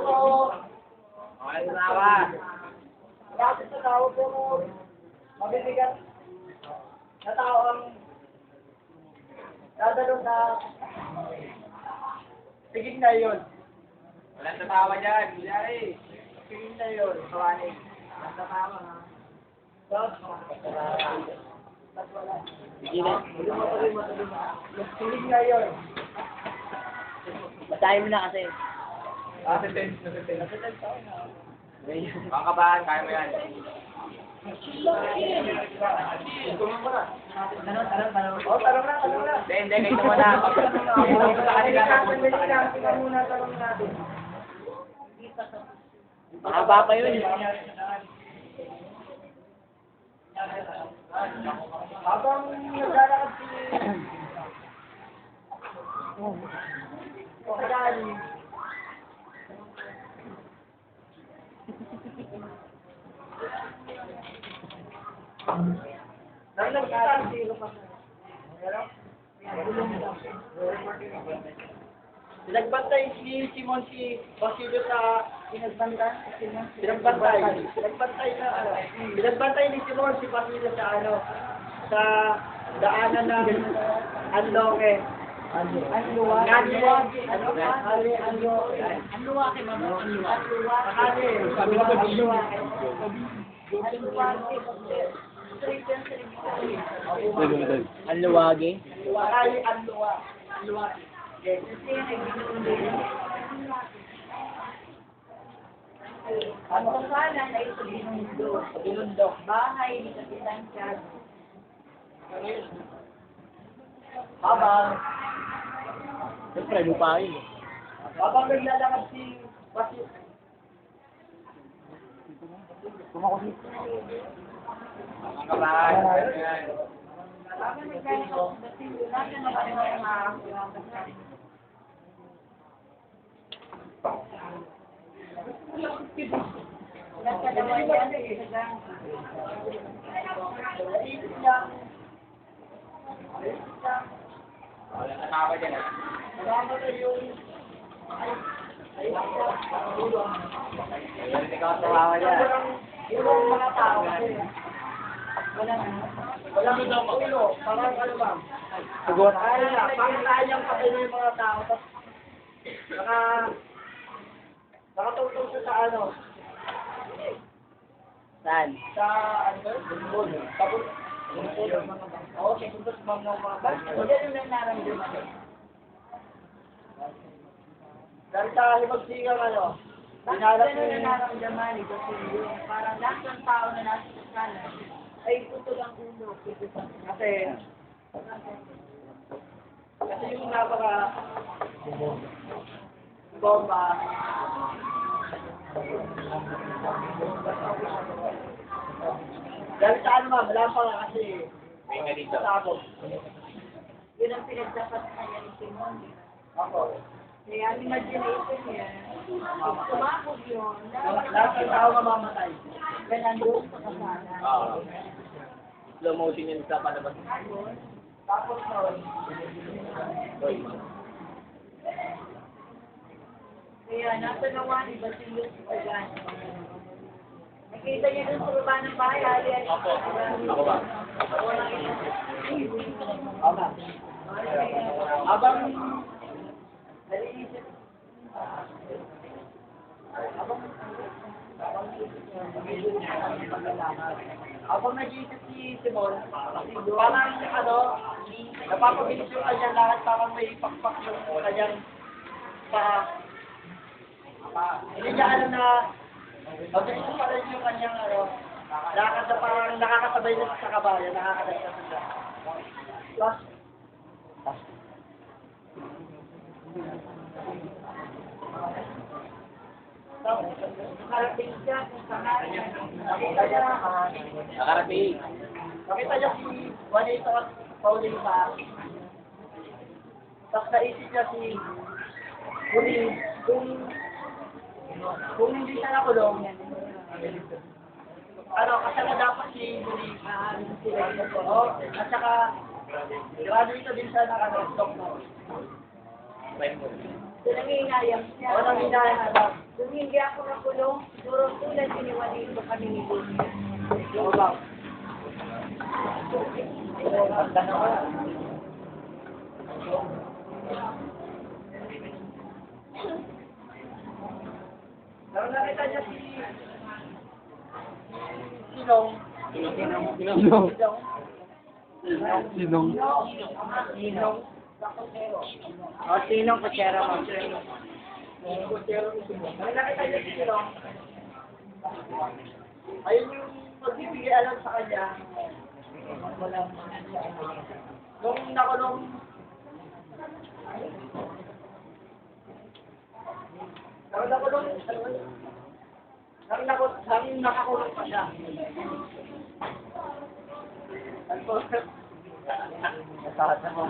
po. Okay, salamat. Grabe sa tao pero mabibigat na tao ang dadalo sa tigil na yun. Walang tatawa dyan. Biyari. Tigil na yun. Kawanin. Ang tatawa ha. Tapos wala. Sige na. Tigil na yun. Basahin mo na kasi. Nasa 10 taon na. Kakabahan, kaya mo yan. Tanong na. Hindi, kayo mo na. Tanong natin. Mahaba pa yun. Habang naglalakad si Kajali, nang nagkita si Pinagbantay si Simon si Basilio sa Pinagbantay ni Simon si Basilio sa sa daanan ng Anloque. Anluwake, Ang luwagi. Ang kasalan ay sa binundok. Bahay ni Kapitan Chad. Siyempre, lupa yun. Habang naglalakad si Basilio, Kakabahan. Habang naglalakad si Basilio, natin na kami mga nagkadaway yan sa Walang tatawa dyan. Ayun, ikaw ang tawawa dyan. yung mga tao kasi walang ulo, parang ano ba? Sagot. Pangkayang patay na yung mga tao, tapos nakatungtong siya sa Saan? sa bumbon. Tapos, oo, sisunod sa mga bas. Yan yung nararamdaman. Dahil sa hibagsigang Bakit dinalap gano'n na nararamdaman ni Basilio? Parang lahat ng tao na nasa kasalan ay puto lang ulo. kasi yung bomba, dahil sa wala pa nga kasi May nga dito. sabog. Yun ang pinagdapat sa kanya ni Simon. Ako. Kaya ang imagination niya, sumabog yun. Lahat ng tao mamamatay. Kaya nandun sa kasalan. Oo. Slow motion yun sa palabas. Tapos noon, Kaya nasa nawa ni Basilio si Pagan. Nakita niya dun sa baba ng bahay, alias. Ako ba? habang naliisip, habang nag-iisip si Simon, parang napapabilis yung kanyang lakad, parang may pakpak yung kanyang paa. Hindi niya alam na mabilis pa rin yung kanyang lakad na parang nakakasabay na sa kabayan, nakakadagdag siya. Plus, Nakarating siya kung saan. Nakarating. nakita niya si Juanito at Paulina. Tapos naisip niya si Muling, kung hindi siya nakulong, kasama dapat si Muling, at saka, graduate din siya ng stock mo. Pinangingayam siya. O, nang hinahal Kung hindi ako nakulong, siguro tulad siniwalin ko kami ni Lucia. Oo ba? Ang dalawa. Pero nakita niya si Sinong. Sinong? Sinong? Sinong. O, sinong kutsera mo? May nakita niya si Sinong. Ayun yung magbibigay alam sa kanya. Nung nakulong nakakulong pa siya. Nasasa mo.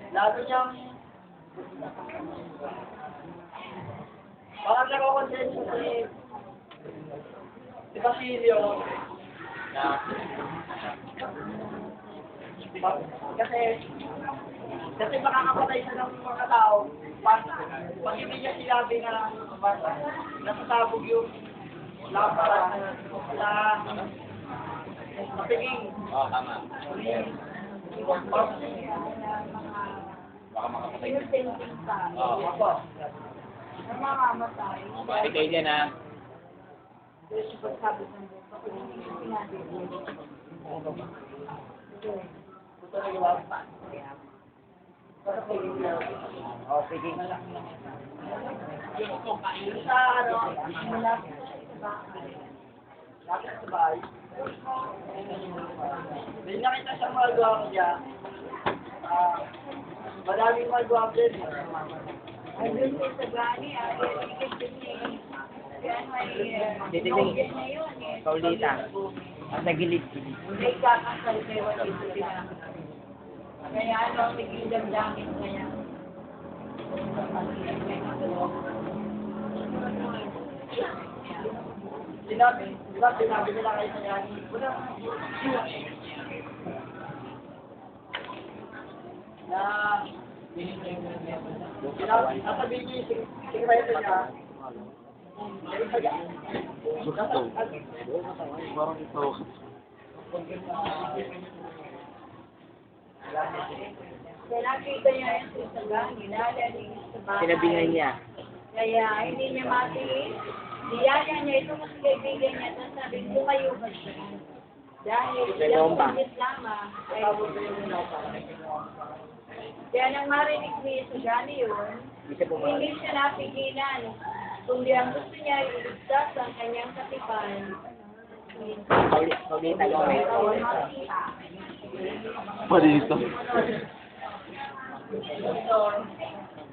Lalo niyang parang nakakonsensya si Basilio na kasi makakapatay siya ng mga tao pag hindi niya sinabi na nasasabog yung lampara sa piging. Oo, tama. Baka makapatay. Innocent pa. Oo. Ang mamamatay. Balik kayo dyan, ha? Pero siya pagsabi ng buka, kung hindi siya sinabi. Gusto na gawa pa. Oo, sige. Sa ano, lapit sa bahay. May nakita siyang mga gawa niya. Madaming mga gawa din. Ay, doon siya sa gani, ikit din niya eh. Kaya may Titignan. nobyan na yun eh. Paulita. Ang sa gilid. May kakasal kayo at ito sila. Kaya ano, may damdamin kaya. Sinabi nila kayo sa yan. Wala. Na, sasabihin niyo yung sikreto niya. Gusto. Parang ito. Kaya nakita niya yung sa gani, nalaling sa bahay. Sinabihan niya. Kaya hindi niya matiis. Niyaya niya ito mas kaibigan niya. Tapos sabi, lumayo ba siya? Dahil ilang Bomba. minutes lamang ay kaya nang marinig niya sa gani yun, Hindi siya pumunta. hindi siya napigilan. Kundi ang gusto niya iligtas ang kanyang katipan. Paulita Gomez. Palita.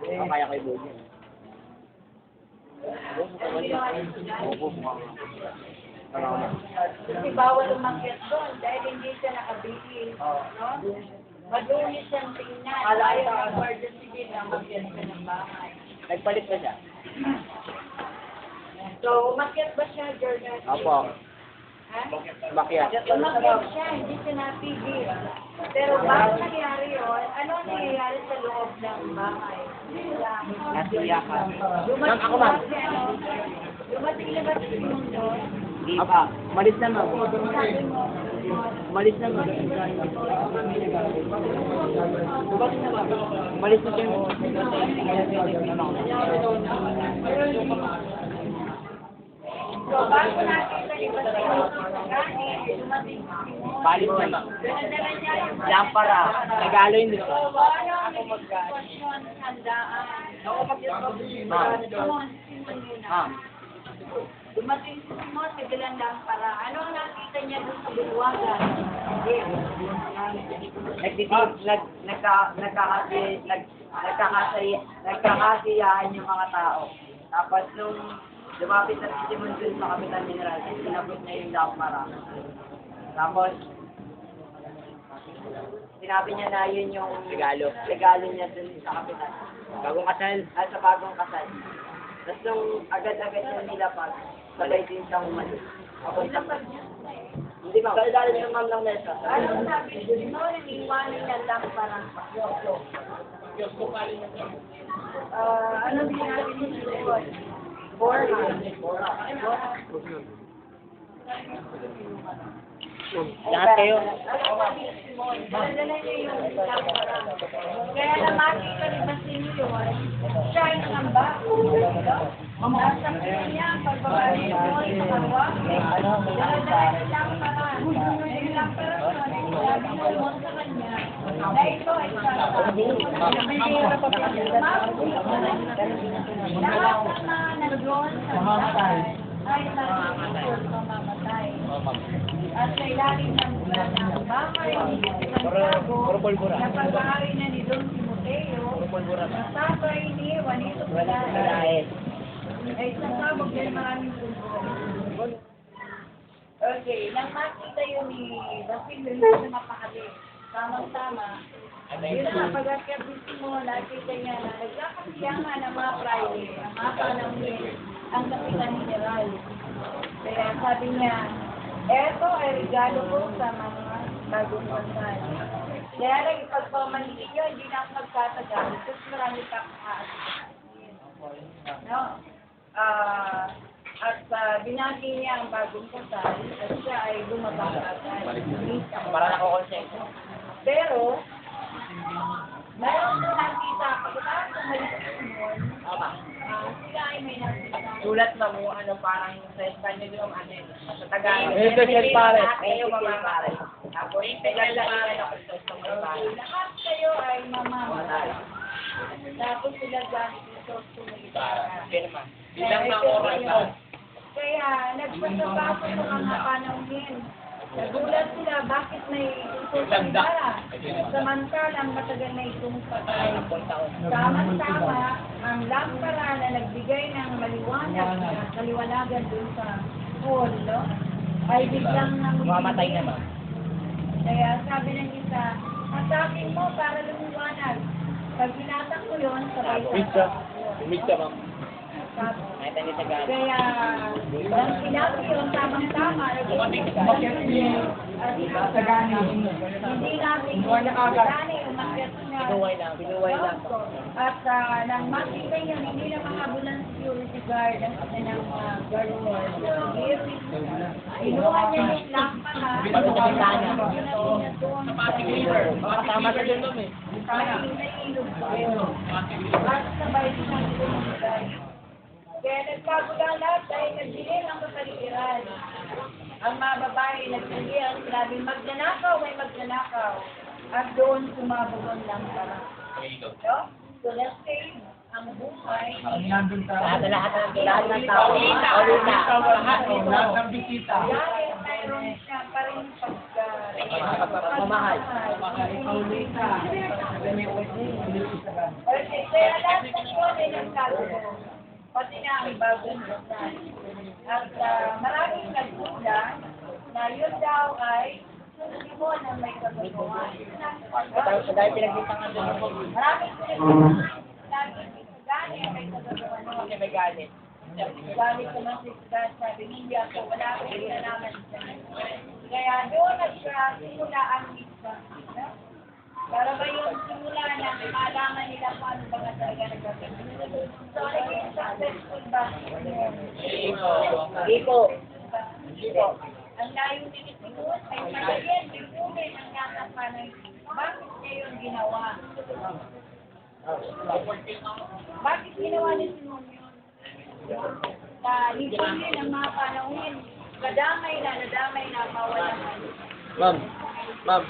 Kaya kayo doon. Opo, Kasi bawal umakyat doon dahil hindi siya nakabili. No? Madunis siyang tingnan. Ayaw ng emergency din na umakyat siya ng bahay. Nagpalit ba siya? So, umakyat ba siya, Jordan? Opo. Ha? Bakit? Umakyat siya, hindi siya napigil. Pero bago nangyari yun, ano ang nangyayari sa loob ng bahay? Nasiyakan. Dumating Ako, ma'am. ba si ano? Dumating na ba si Simon doon? Hindi pa. Malis na, ma'am. Sabi mo, Malis na, ma'am. Malis na siya. so bago nakita ni Basilio sa gani, dumating si Simon. Balis na, ma'am. Pinadala niya yung Lampara. Nagalo yun dito. So, ano ang sitwasyon, handaan? Ma'am. Simon, Simon yun na. Ma'am. Dumating si Simon, nagilan lang para. Ano ang nakita niya doon sa bulwagan? Nagkakasiyahan yung mga tao. Tapos nung lumapit na si Simon dun sa Kapitan General, sinabot niya yung lampara. Tapos, sinabi niya na yun yung regalo niya dun sa Kapitan. Bagong kasal. At sa bagong kasal. Tapos nung agad-agad niya nilapag, sabay din siyang umalis. Pinapag niya. Hindi ma'am. Sa ilalim ng ma'am ng mesa. Ano sabi niyo? Iniwanan niya lang parang Ano sinabi ni Simon? Borhan. Lahat kayo. Dala niyo yung lampara. Kaya namati ka rin ba sinyo yun? Siya ay nangamba. Nasa niya, pagbabalik mo, yung tawa. Dala yung lampara. Yung lampara ko, sabi mo sa kanya, na ito ay lahat ng mga nandun sa bahay ay mamamatay. At sa ilalim ng bulan ng bahay ni Santiago, na pag-aari na ni Don Timoteo, na tatay ni Juanito Palaez. Ay sasabog din maraming pulbon. Okay, nang makita yun ni Basilio, hindi na mapakali. Tamang-tama. Yun na, pag-akyat mo, nakita niya na nagkakasiyaman ng mga Friday, ang mga panahon ang Kapitan General. Kaya sabi niya, eto ay regalo ko sa mga bagong bansan. Kaya lang ipagpamalitin nyo, hindi na ako magtatagal. Tapos marami pa kakaasihin. No? At binagi niya ang bagong kasal at siya ay lumabas agad. Para nakakonsensya. Pero, mayroon na nakita, pagkatapos ng maliit nun, sila ay may nakita. Sulat na mo, ano, parang sa Espanyol yung ano, sa Tagalog. Special pare. Kayo mamamatay. Tapos, special pare. Lahat kayo ay mamamatay. Tapos sila gamit ito sumilitara. Bilang na oras na. Kaya, nagpasapasok sa mga panahon. Nagulat sila, bakit may sumilitara? Samantalang matagal na itong patay. Tama-tama, ang lampara na nagbigay ng kaliwanagan dun sa hall, no? Ay biglang Mamatay naman. Kaya sabi ng isa, atakin mo para lumiwanag. Pag hinatak ko yun, sabay sa Ma'am. Nakita niyo sa gano'n. Kaya, nang sinabi yun, tamang-tama, hindi natin gani, umakyat na. Binuway lang. At nang makita yun, hindi na mga bulan security guard ang kanilang guard. Inuha niya yung lampara. Makasama sa dun, ma'am eh. At sabay siyang lumigay. Kaya nagkagulang lahat dahil nagdilim ang kapaligiran. Ang mga babae nagdilim, sinabing magnanakaw ay magnanakaw. At doon sumabog ang lampara. So let's say, ang buhay. Lahat ng tao. Lahat ng bisita. Dahil mayroon siya pa rin Mamahal. Okay, kaya lahat ng yun ay nagkagulang. Pati na ang bagong bansan. At maraming nagkulang na yun daw ay Simon ang may kagagawa. Dahil pinagbintangan doon ako. Maraming pinagkulang. Lagi si Sagani ang may kagagawa nun. Kasi may galit. Galit naman si Sagani, sabi niya, so wala ko na naman siya. Kaya doon nagsimula ang misa. Para ba yung simula na malaman nila kung ano ba nga talaga nagkakaroon. So, naging successful ba? Hindi po. Ang layo ni Simon ay pagiging lipunin ang nakapanay. Bakit niya yung ginawa? Bakit ginawa ni Simon yun? Na lipunin ang mga panahon. Nadamay na, mawala na. Ma'am.